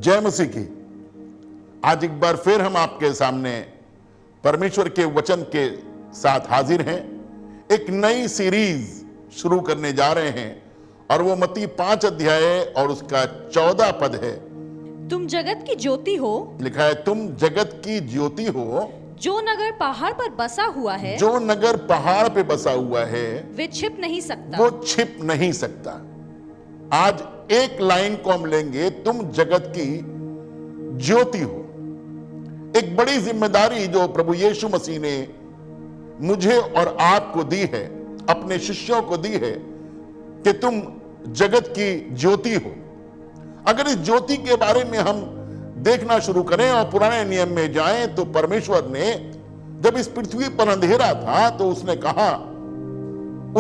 जय मसीह की। आज एक बार फिर हम आपके सामने परमेश्वर के वचन के साथ हाजिर हैं। एक नई सीरीज शुरू करने जा रहे हैं और वो मत्ती 5 अध्याय और उसका 14 पद है। तुम जगत की ज्योति हो। लिखा है, तुम जगत की ज्योति हो। जो नगर पहाड़ पर बसा हुआ है, जो नगर पहाड़ पे बसा हुआ है, वे छिप नहीं सकता। वो छिप नहीं सकता। आज एक लाइन को हम लेंगे, तुम जगत की ज्योति हो। एक बड़ी जिम्मेदारी जो प्रभु यीशु मसीह ने मुझे और आपको दी है, अपने शिष्यों को दी है कि तुम जगत की ज्योति हो। अगर इस ज्योति के बारे में हम देखना शुरू करें और पुराने नियम में जाएं तो परमेश्वर ने जब इस पृथ्वी पर अंधेरा था तो उसने कहा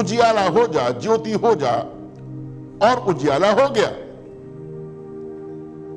उजियाला हो जा, ज्योति हो जा, और उजियाला हो गया।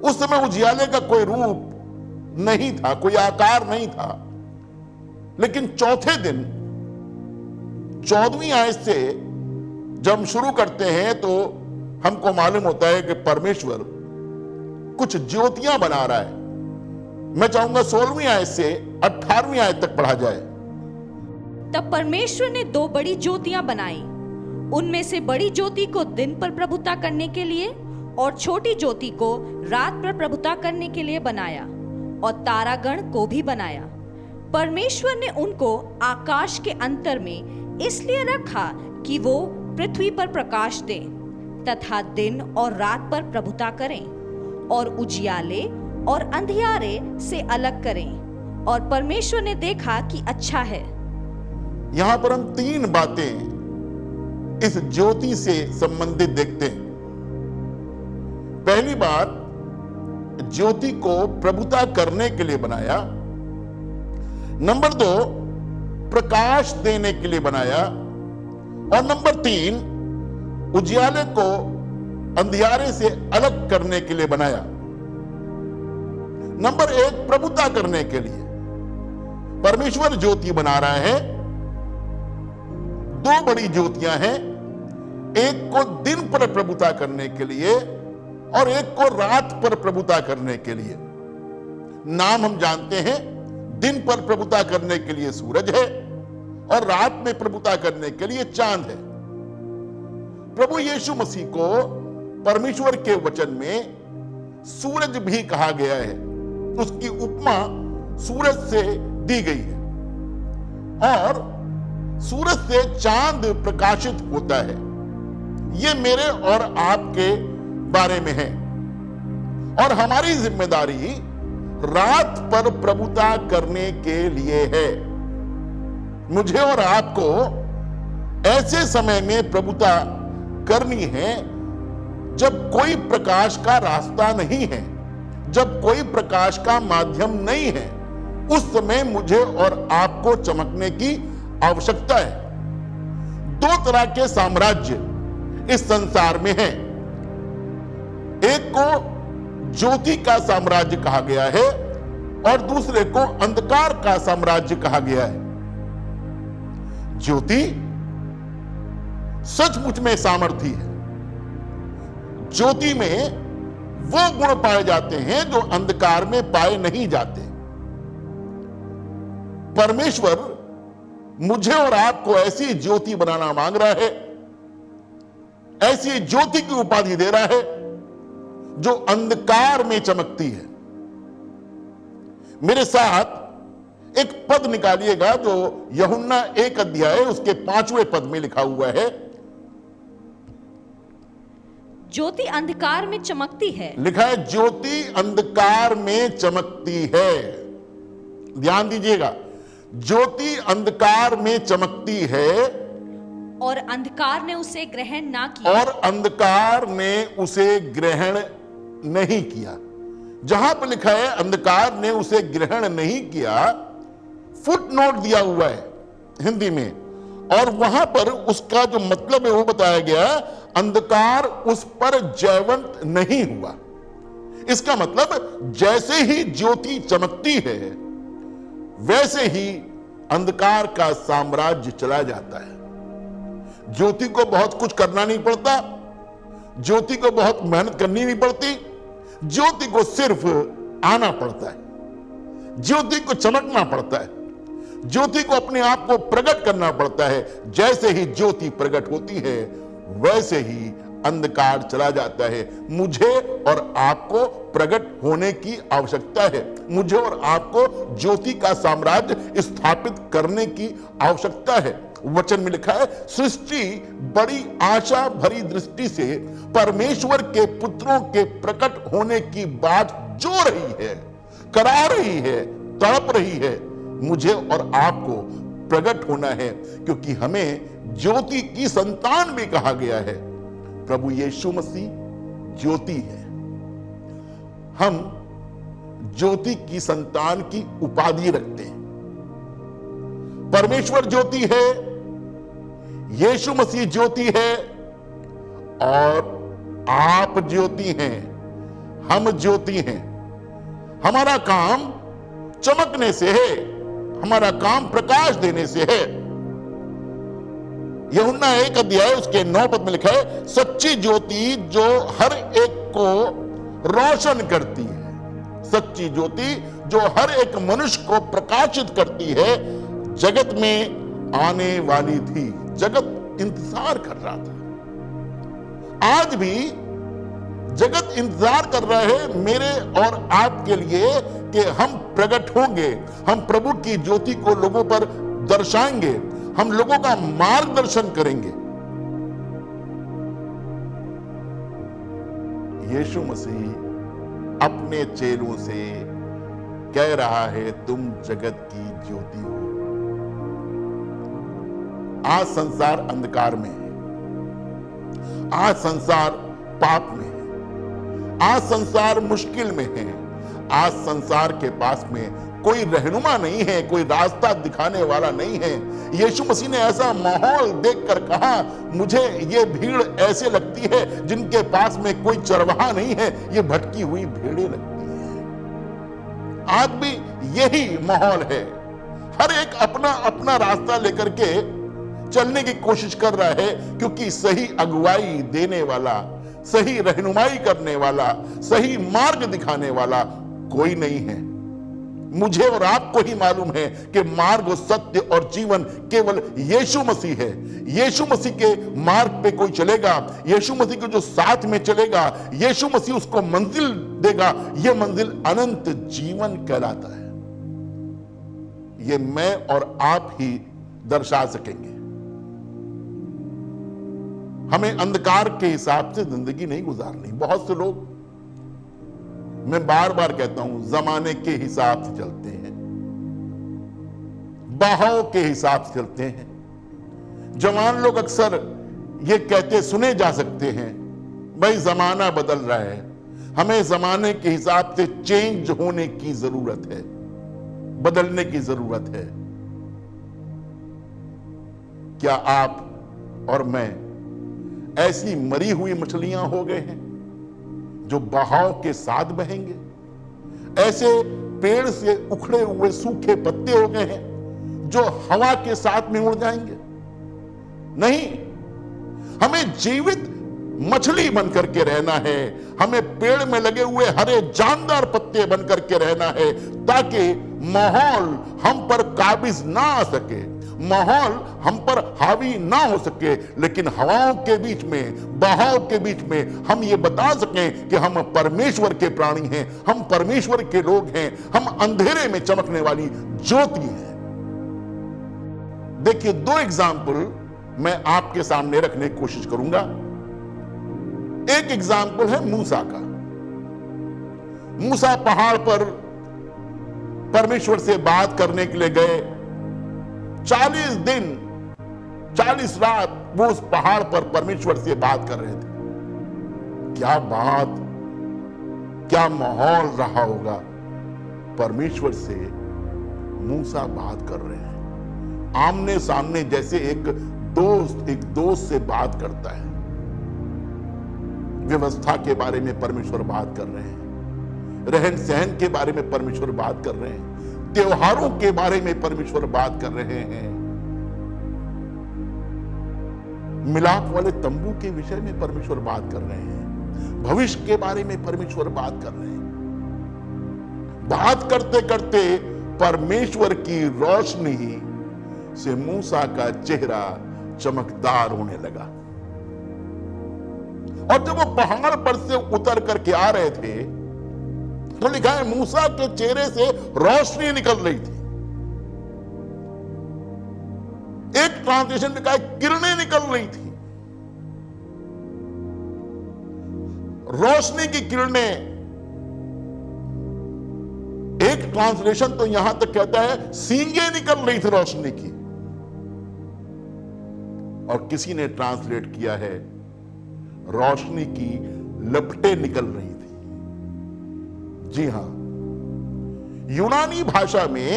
उस समय उजियाले का कोई रूप नहीं था, कोई आकार नहीं था। लेकिन चौथे दिन 14वीं आयत से जब हम शुरू करते हैं तो हमको मालूम होता है कि परमेश्वर कुछ ज्योतियां बना रहा है। मैं चाहूंगा 16वीं आयत से 18वीं आयत तक पढ़ा जाए। तब परमेश्वर ने 2 बड़ी ज्योतियां बनाई। उनमें से बड़ी ज्योति को दिन पर प्रभुता करने के लिए और छोटी ज्योति को रात पर प्रभुता करने के लिए बनाया, और तारागण को भी बनाया। परमेश्वर ने उनको आकाश के अंतर में इसलिए रखा कि वो पृथ्वी पर प्रकाश दें तथा दिन और रात पर प्रभुता करें, और उजियाले और अंधियारे से अलग करें। और परमेश्वर ने देखा कि अच्छा है। यहां पर हम 3 बातें इस ज्योति से संबंधित देखते हैं। पहली बात, ज्योति को प्रभुता करने के लिए बनाया। नंबर 2, प्रकाश देने के लिए बनाया। और नंबर 3, उजियाले को अंधियारे से अलग करने के लिए बनाया। नंबर 1, प्रभुता करने के लिए परमेश्वर ज्योति बना रहा है। 2 बड़ी ज्योतियां हैं, एक को दिन पर प्रभुता करने के लिए और एक को रात पर प्रभुता करने के लिए। नाम हम जानते हैं, दिन पर प्रभुता करने के लिए सूरज है और रात में प्रभुता करने के लिए चांद है। प्रभु यीशु मसीह को परमेश्वर के वचन में सूरज भी कहा गया है। उसकी उपमा सूरज से दी गई है और सूरज से चांद प्रकाशित होता है। ये मेरे और आपके बारे में है। और हमारी जिम्मेदारी रात पर प्रभुता करने के लिए है। मुझे और आपको ऐसे समय में प्रभुता करनी है जब कोई प्रकाश का रास्ता नहीं है, जब कोई प्रकाश का माध्यम नहीं है। उस समय मुझे और आपको चमकने की आवश्यकता है। 2 तरह के साम्राज्य इस संसार में हैं। एक को ज्योति का साम्राज्य कहा गया है और दूसरे को अंधकार का साम्राज्य कहा गया है। ज्योति सचमुच में सामर्थी है। ज्योति में वो गुण पाए जाते हैं जो अंधकार में पाए नहीं जाते। परमेश्वर मुझे और आपको ऐसी ज्योति बनाना मांग रहा है, ऐसी ज्योति की उपाधि दे रहा है जो अंधकार में चमकती है। मेरे साथ एक पद निकालिएगा जो यूहन्ना 1 अध्याय उसके 5वें पद में लिखा हुआ है। ज्योति अंधकार में चमकती है। लिखा है, ज्योति अंधकार में चमकती है। ध्यान दीजिएगा, ज्योति अंधकार में चमकती है और अंधकार ने उसे ग्रहण ना किया। और अंधकार ने उसे ग्रहण नहीं किया। जहां पर लिखा है अंधकार ने उसे ग्रहण नहीं किया, फुटनोट दिया हुआ है हिंदी में, और वहां पर उसका जो मतलब है वो बताया गया, अंधकार उस पर जयवंत नहीं हुआ। इसका मतलब जैसे ही ज्योति चमकती है वैसे ही अंधकार का साम्राज्य चला जाता है। ज्योति को बहुत कुछ करना नहीं पड़ता, ज्योति को बहुत मेहनत करनी नहीं पड़ती, ज्योति को सिर्फ आना पड़ता है, ज्योति को चमकना पड़ता है, ज्योति को अपने आप को प्रकट करना पड़ता है। जैसे ही ज्योति प्रकट होती है वैसे ही अंधकार चला जाता है। मुझे और आपको प्रकट होने की आवश्यकता है, मुझे और आपको ज्योति का साम्राज्य स्थापित करने की आवश्यकता है। वचन में लिखा है, सृष्टि बड़ी आशा भरी दृष्टि से परमेश्वर के पुत्रों के प्रकट होने की बात जो रही है, करा रही है, तड़प रही है। मुझे और आपको प्रकट होना है, क्योंकि हमें ज्योति की संतान भी कहा गया है। प्रभु यीशु मसीह ज्योति है। हम ज्योति की संतान की उपाधि रखते हैं। परमेश्वर ज्योति है, यीशु मसीह ज्योति है और आप ज्योति हैं, हम ज्योति हैं। हमारा काम चमकने से है, हमारा काम प्रकाश देने से है। यूहन्ना 1 अध्याय उसके 9 पद में लिखा है, सच्ची ज्योति जो हर एक को रोशन करती है, सच्ची ज्योति जो हर एक मनुष्य को प्रकाशित करती है, जगत में आने वाली थी। जगत इंतजार कर रहा था, आज भी जगत इंतजार कर रहा है मेरे और आपके लिए कि हम प्रकट होंगे, हम प्रभु की ज्योति को लोगों पर दर्शाएंगे, हम लोगों का मार्गदर्शन करेंगे। यीशु मसीह अपने चेलों से कह रहा है, तुम जगत की ज्योति हो। आज संसार अंधकार में है, आज संसार पाप में है, आज संसार मुश्किल में है, आज संसार के पास में कोई रहनुमा नहीं है, कोई रास्ता दिखाने वाला नहीं है। यीशु मसीह ने ऐसा माहौल देखकर कहा, मुझे ये भीड़ ऐसे लगती है जिनके पास में कोई चरवाहा नहीं है, ये भटकी हुई भीड़ें लगती हैं। आज भी यही माहौल है, हर एक अपना अपना रास्ता लेकर के चलने की कोशिश कर रहा है, क्योंकि सही अगुवाई देने वाला, सही रहनुमाई करने वाला, सही मार्ग दिखाने वाला कोई नहीं है। मुझे और आपको ही मालूम है कि मार्ग, सत्य और जीवन केवल यीशु मसीह है। यीशु मसीह के मार्ग पे कोई चलेगा, यीशु मसीह के जो साथ में चलेगा, यीशु मसीह उसको मंजिल देगा। यह मंजिल अनंत जीवन कहलाता है। यह मैं और आप ही दर्शा सकेंगे। हमें अंधकार के हिसाब से जिंदगी नहीं गुजारनी। बहुत से लोग, मैं बार बार कहता हूं, जमाने के हिसाब से चलते हैं, बहाव के हिसाब से चलते हैं। जवान लोग अक्सर ये कहते सुने जा सकते हैं, भाई जमाना बदल रहा है, हमें जमाने के हिसाब से चेंज होने की जरूरत है, बदलने की जरूरत है। क्या आप और मैं ऐसी मरी हुई मछलियां हो गए हैं जो बहाव के साथ बहेंगे? ऐसे पेड़ से उखड़े हुए सूखे पत्ते हो गए हैं जो हवा के साथ में उड़ जाएंगे? नहीं, हमें जीवित मछली बनकर के रहना है, हमें पेड़ में लगे हुए हरे जानदार पत्ते बनकर के रहना है, ताकि माहौल हम पर काबिज ना आ सके, माहौल हम पर हावी ना हो सके, लेकिन हवाओं के बीच में, बहाव के बीच में हम ये बता सकें कि हम परमेश्वर के प्राणी हैं, हम परमेश्वर के लोग हैं, हम अंधेरे में चमकने वाली ज्योति हैं। देखिए, 2 एग्जाम्पल मैं आपके सामने रखने की कोशिश करूंगा। एक एग्जाम्पल है मूसा का। मूसा पहाड़ पर परमेश्वर से बात करने के लिए गए। 40 दिन 40 रात वो उस पहाड़ पर परमेश्वर से बात कर रहे थे। क्या बात, क्या माहौल रहा होगा। परमेश्वर से मूसा बात कर रहे हैं, आमने सामने, जैसे एक दोस्त से बात करता है। व्यवस्था के बारे में परमेश्वर बात कर रहे हैं, रहन सहन के बारे में परमेश्वर बात कर रहे हैं, त्योहारों के बारे में परमेश्वर बात कर रहे हैं, मिलाप वाले तंबू के विषय में परमेश्वर बात कर रहे हैं। भविष्य के बारे में परमेश्वर बात कर रहे हैं। बात करते करते परमेश्वर की रोशनी से मूसा का चेहरा चमकदार होने लगा। और जब वो पहाड़ पर से उतर करके आ रहे थे तो लिखा है मूसा के चेहरे से रोशनी निकल रही थी। एक ट्रांसलेशन में कहा किरणें निकल रही थी। रोशनी की किरणें। एक ट्रांसलेशन तो यहां तक कहता है सींगे निकल रही थी रोशनी की। और किसी ने ट्रांसलेट किया है रोशनी की लपटें निकल रही थी। जी हां, यूनानी भाषा में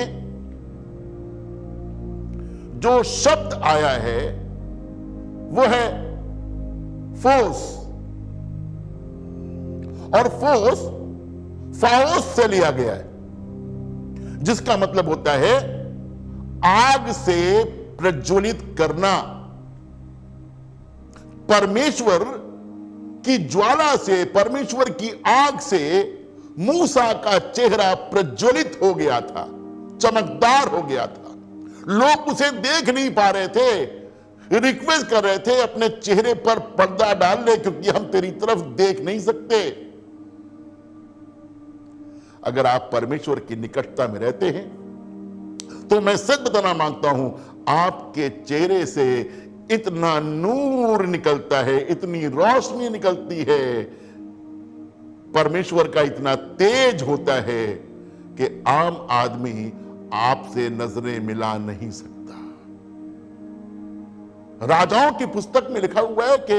जो शब्द आया है वो है फोर्स, और फोर्स फाओस से लिया गया है, जिसका मतलब होता है आग से प्रज्वलित करना। परमेश्वर की ज्वाला से, परमेश्वर की आग से मूसा का चेहरा प्रज्वलित हो गया था, चमकदार हो गया था। लोग उसे देख नहीं पा रहे थे, रिक्वेस्ट कर रहे थे अपने चेहरे पर पर्दा डाल ले क्योंकि हम तेरी तरफ देख नहीं सकते। अगर आप परमेश्वर की निकटता में रहते हैं तो मैं सच बताना मांगता हूं, आपके चेहरे से इतना नूर निकलता है, इतनी रोशनी निकलती है, परमेश्वर का इतना तेज होता है कि आम आदमी आपसे नजरें मिला नहीं सकता। राजाओं की पुस्तक में लिखा हुआ है कि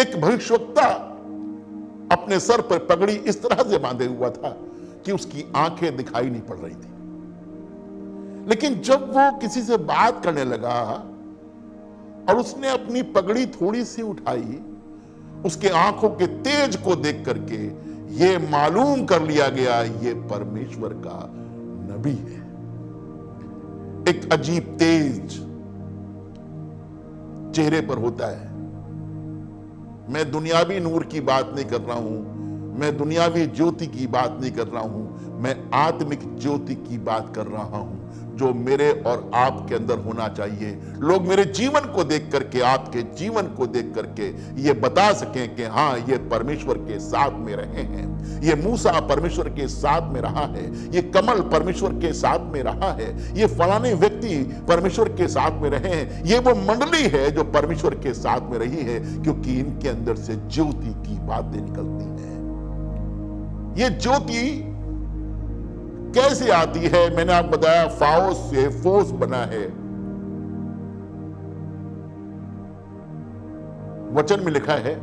एक भविष्यवक्ता अपने सर पर पगड़ी इस तरह से बांधे हुआ था कि उसकी आंखें दिखाई नहीं पड़ रही थी। लेकिन जब वो किसी से बात करने लगा और उसने अपनी पगड़ी थोड़ी सी उठाई, उसके आंखों के तेज को देख करके ये मालूम कर लिया गया ये परमेश्वर का नबी है। एक अजीब तेज चेहरे पर होता है। मैं दुनियावी नूर की बात नहीं कर रहा हूं, मैं दुनियावी ज्योति की बात नहीं कर रहा हूं, मैं आत्मिक ज्योति की बात कर रहा हूं जो मेरे और आपके अंदर होना चाहिए। लोग मेरे जीवन को देख करके, आपके जीवन को देख करके ये बता सकें कि हां, ये परमेश्वर के साथ में रहे हैं, ये मूसा परमेश्वर के साथ में रहा है, ये कमल परमेश्वर के साथ में रहा है, ये फलाने व्यक्ति परमेश्वर के साथ में रहे हैं, ये वो मंडली है जो परमेश्वर के साथ में रही है, क्योंकि इनके अंदर से ज्योति की बातें निकलती हैं। ये ज्योति कैसे आती है? मैंने आपको बताया फाओस से फोर्स बना है। वचन में लिखा है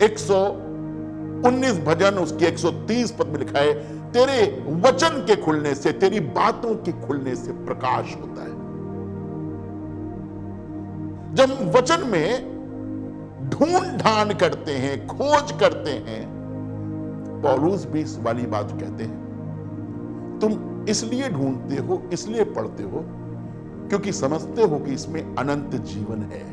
119 भजन उसकी 130 पद में लिखा है, तेरे वचन के खुलने से, तेरी बातों के खुलने से प्रकाश होता है। जब वचन में ढूंढ ढांड करते हैं, खोज करते हैं, पौलुस भी इस वाली बात कहते हैं, तुम इसलिए ढूंढते हो, इसलिए पढ़ते हो क्योंकि समझते हो कि इसमें अनंत जीवन है।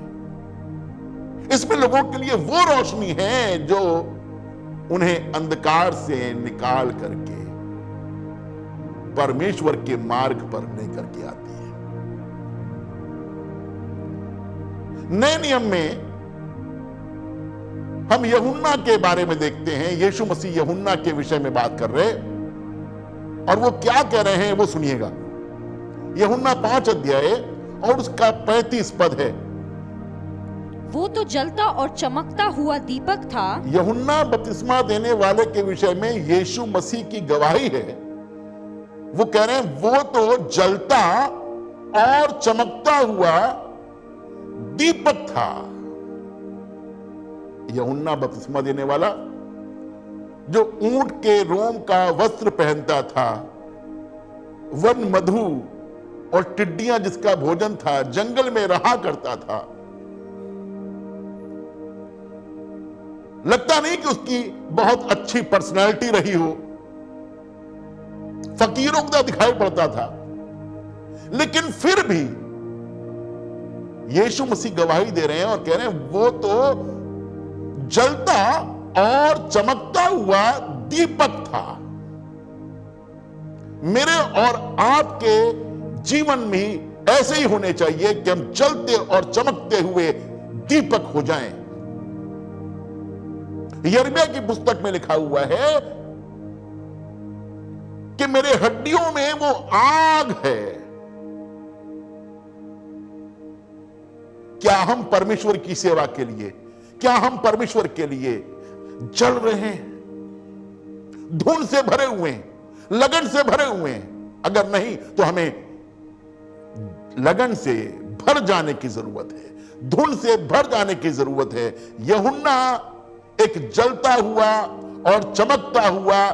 इसमें लोगों के लिए वो रोशनी है जो उन्हें अंधकार से निकाल करके परमेश्वर के मार्ग पर लेकर के आती है। नए नियम में हम यूहन्ना के बारे में देखते हैं। यीशु मसीह यूहन्ना के विषय में बात कर रहे और वो क्या कह रहे हैं वो सुनिएगा। यूहन्ना 5 अध्याय और उसका 35 पद है। वो तो जलता और चमकता हुआ दीपक था। यूहन्ना बपतिस्मा देने वाले के विषय में यीशु मसीह की गवाही है। वो कह रहे हैं वो तो जलता और चमकता हुआ दीपक था। यूहन्ना बपतिस्मा देने वाला जो ऊंट के रोम का वस्त्र पहनता था, वन मधु और टिड्डियां जिसका भोजन था, जंगल में रहा करता था। लगता नहीं कि उसकी बहुत अच्छी पर्सनैलिटी रही हो, फकीरों का दिखाई पड़ता था, लेकिन फिर भी यीशु मसीह गवाही दे रहे हैं और कह रहे हैं वो तो जलता और चमकता हुआ दीपक था। मेरे और आपके जीवन में ऐसे ही होने चाहिए कि हम जलते और चमकते हुए दीपक हो जाएं। यिर्मयाह की पुस्तक में लिखा हुआ है कि मेरे हड्डियों में वो आग है। क्या हम परमेश्वर की सेवा के लिए, क्या हम परमेश्वर के लिए जल रहे हैं, धुन से भरे हुए हैं, लगन से भरे हुए हैं? अगर नहीं तो हमें लगन से भर जाने की जरूरत है, धुन से भर जाने की जरूरत है। यूहन्ना एक जलता हुआ और चमकता हुआ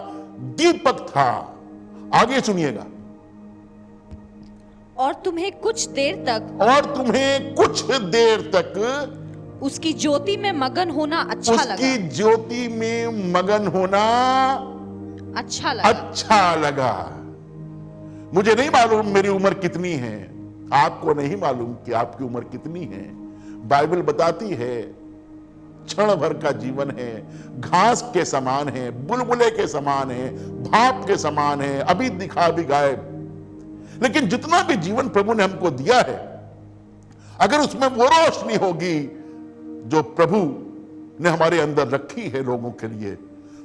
दीपक था। आगे सुनिएगा। और तुम्हें कुछ देर तक उसकी ज्योति में मगन होना अच्छा लगा। उसकी ज्योति में मगन होना अच्छा लगा। मुझे नहीं मालूम मेरी उम्र कितनी है, आपको नहीं मालूम कि आपकी उम्र कितनी है। बाइबल बताती है क्षण भर का जीवन है, घास के समान है, बुलबुले के समान है, भाप के समान है, अभी दिखा भी गायब। लेकिन जितना भी जीवन प्रभु ने हमको दिया है, अगर उसमें वो रोशनी होगी जो प्रभु ने हमारे अंदर रखी है लोगों के लिए,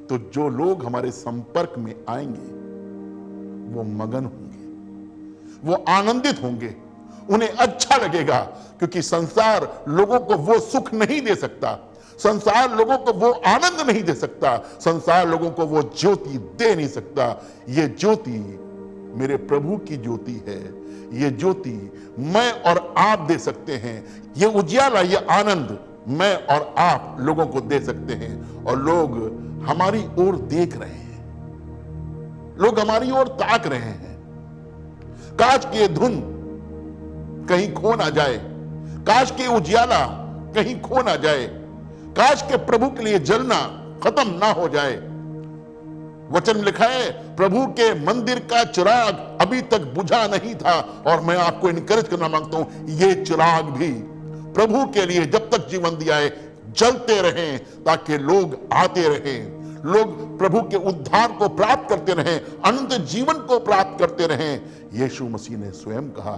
तो जो लोग हमारे संपर्क में आएंगे वो मगन होंगे, वो आनंदित होंगे, उन्हें अच्छा लगेगा। क्योंकि संसार लोगों को वो सुख नहीं दे सकता, संसार लोगों को वो आनंद नहीं दे सकता, संसार लोगों को वो ज्योति दे नहीं सकता। ये ज्योति मेरे प्रभु की ज्योति है। ये ज्योति मैं और आप दे सकते हैं। ये उजियाला, ये आनंद मैं और आप लोगों को दे सकते हैं। और लोग हमारी ओर देख रहे हैं, लोग हमारी ओर ताक रहे हैं। काश के धुन कहीं खो ना जाए, काश के उजियाला कहीं खो ना जाए, काश के प्रभु के लिए जलना खत्म ना हो जाए। वचन लिखा है प्रभु के मंदिर का चिराग अभी तक बुझा नहीं था। और मैं आपको इनकरेज करना मांगता हूं, ये चिराग भी प्रभु के लिए जब तक जीवन दिया है जलते रहें, ताकि लोग आते रहें, लोग प्रभु के उद्धार को प्राप्त करते रहें, अनंत जीवन को प्राप्त करते रहें। यीशु मसीह ने स्वयं कहा,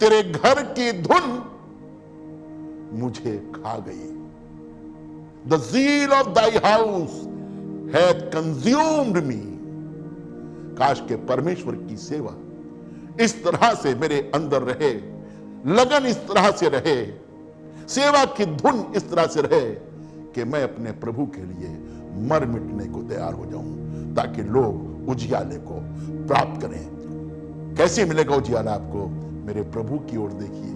तेरे घर की धुन मुझे खा गई। The zeal of thy house hath consumed me। काश के परमेश्वर की सेवा इस तरह से मेरे अंदर रहे, लगन इस तरह से रहे, सेवा की धुन इस तरह से रहे कि मैं अपने प्रभु के लिए मर मिटने को तैयार हो जाऊं, ताकि लोग उजियाले को प्राप्त करें। कैसे मिलेगा उजियाला आपको? मेरे प्रभु की ओर देखिए,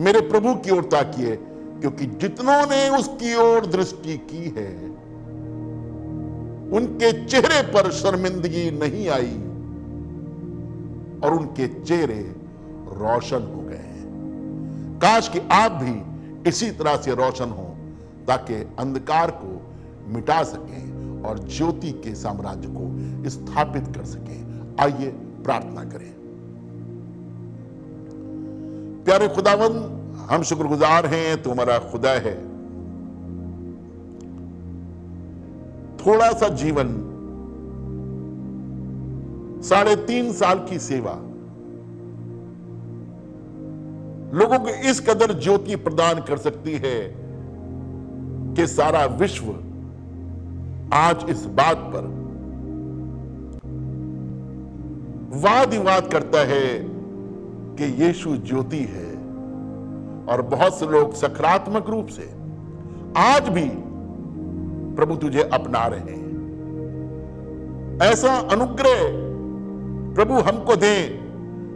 मेरे प्रभु की ओर ताकिए, क्योंकि जितनों ने उसकी ओर दृष्टि की है उनके चेहरे पर शर्मिंदगी नहीं आई और उनके चेहरे रोशन हो गए हैं। काश कि आप भी इसी तरह से रोशन हो, ताकि अंधकार को मिटा सकें और ज्योति के साम्राज्य को स्थापित कर सकें। आइए प्रार्थना करें। प्यारे खुदावंद, हम शुक्रगुजार हैं, तू हमारा खुदा है। थोड़ा सा जीवन, 3.5 साल की सेवा, लोगों को इस कदर ज्योति प्रदान कर सकती है कि सारा विश्व आज इस बात पर वाद विवाद करता है कि यीशु ज्योति है। और बहुत से लोग सकारात्मक रूप से आज भी प्रभु तुझे अपना रहे हैं। ऐसा अनुग्रह प्रभु हमको दे,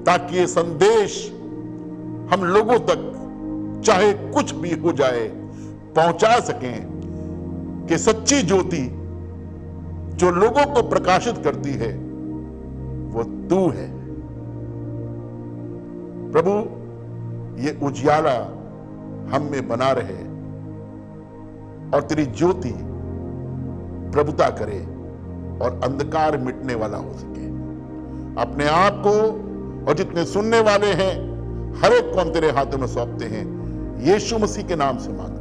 ताकि ये संदेश हम लोगों तक चाहे कुछ भी हो जाए पहुंचा सकें कि सच्ची ज्योति जो लोगों को प्रकाशित करती है वो तू है। प्रभु, ये उजियाला हम में बना रहे और तेरी ज्योति प्रभुता करे और अंधकार मिटने वाला हो सके। अपने आप को और जितने सुनने वाले हैं हर एक को हम तेरे हाथों में सौंपते हैं, यीशु मसीह के नाम से मांगते हैं।